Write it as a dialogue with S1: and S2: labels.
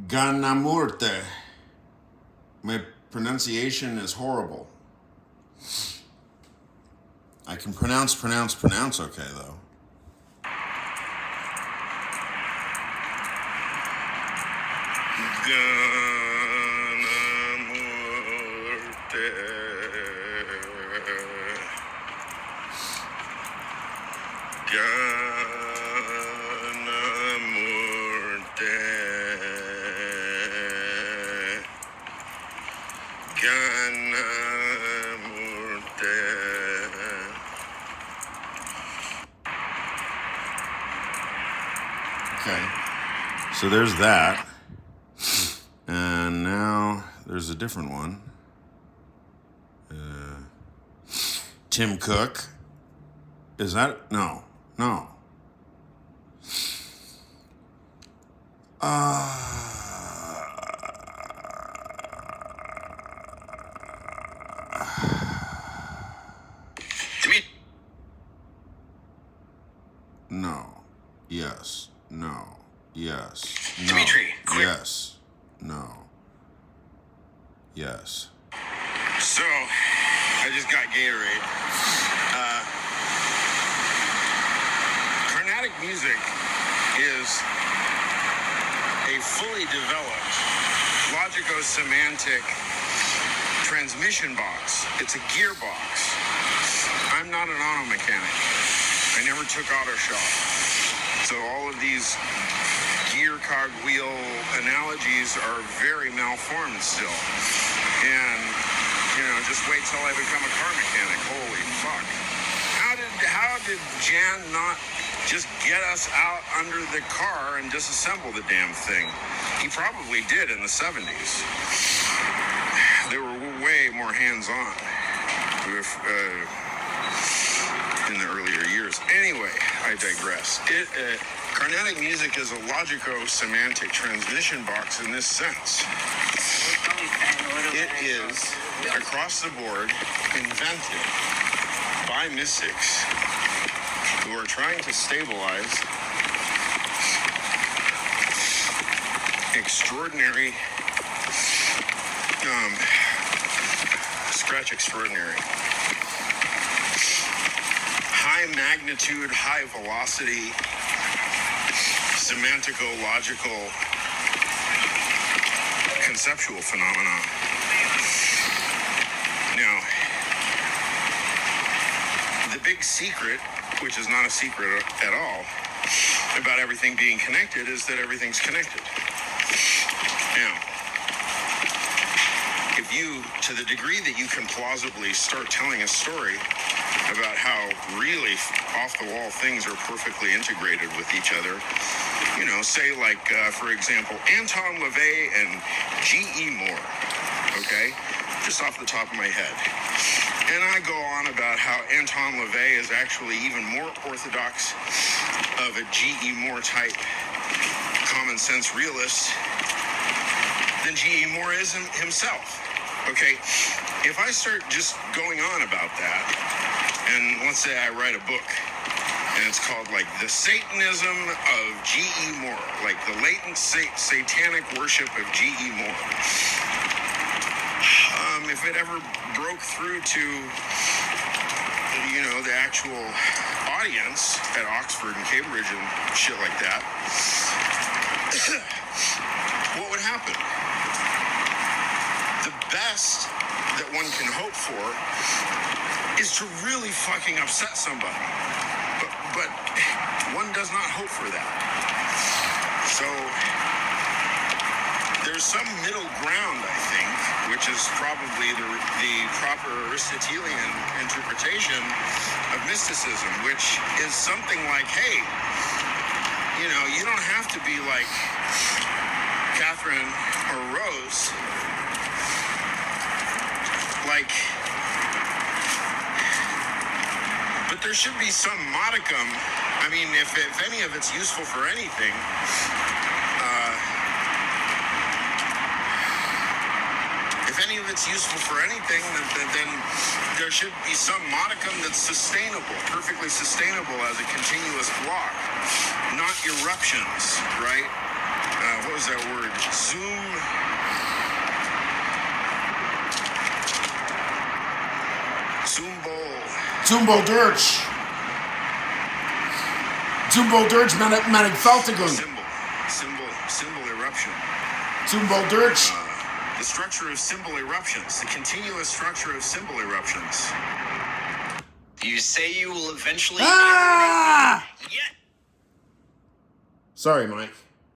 S1: Ganamurte. My pronunciation is horrible. I can pronounce okay, though. Ganamurte. Ganamurte. Ganamurte. Okay, so there's that. And now there's a different one. Tim Cook. Is that? No. No. Yes. No. Yes. No.
S2: Dimitri, quick.
S1: Yes. No. Yes.
S2: So, I just got Gatorade. Carnatic music is a fully developed Logico-Semantic Transmission Box. It's a gearbox. I'm not an auto mechanic. I never took auto shop. So all of these gear cog wheel analogies are very malformed still. And, just wait till I become a car mechanic. Holy fuck. How did Jan not just get us out under the car and disassemble the damn thing? He probably did in the 70s. They were way more hands-on in the earlier years. Anyway, I digress. Carnatic music is a Logico-Semantic Transmission Box in this sense. It is, across the board, invented by mystics who are trying to stabilize extraordinary, high magnitude, high velocity, semantico-logical, conceptual phenomena. Now, the big secret, which is not a secret at all, about everything being connected is that everything's connected. Now, if you, to the degree that you can plausibly start telling a story about how really off-the-wall things are perfectly integrated with each other, say like, for example, Anton LaVey and G.E. Moore, okay? Just off the top of my head. And I go on about how Anton LaVey is actually even more orthodox of a G.E. Moore type common sense realist than G.E. Moore is himself. Okay, if I start just going on about that, and let's say I write a book, and it's called like The Satanism of G.E. Moore, like the latent satanic worship of G.E. Moore. If it ever broke through to, the actual audience at Oxford and Cambridge and shit like that, what would happen? The best that one can hope for is to really fucking upset somebody. But one does not hope for that. So there's some middle ground, I think, which is probably the proper Aristotelian interpretation of mysticism, which is something like, hey, you don't have to be like Catherine or Rose. But there should be some modicum. I mean, if any of it's useful for anything, then there should be some modicum that's sustainable, perfectly sustainable as a continuous block, not eruptions, right? What was that word?
S3: Zumbo Dirch. Zumbo Dirch Manifaltigung.
S2: Symbol eruption.
S3: Zumbo Dirch.
S2: The structure of symbol eruptions. The continuous structure of symbol eruptions. You say you will eventually...
S3: Ah!
S2: Yeah.
S3: Sorry, Mike.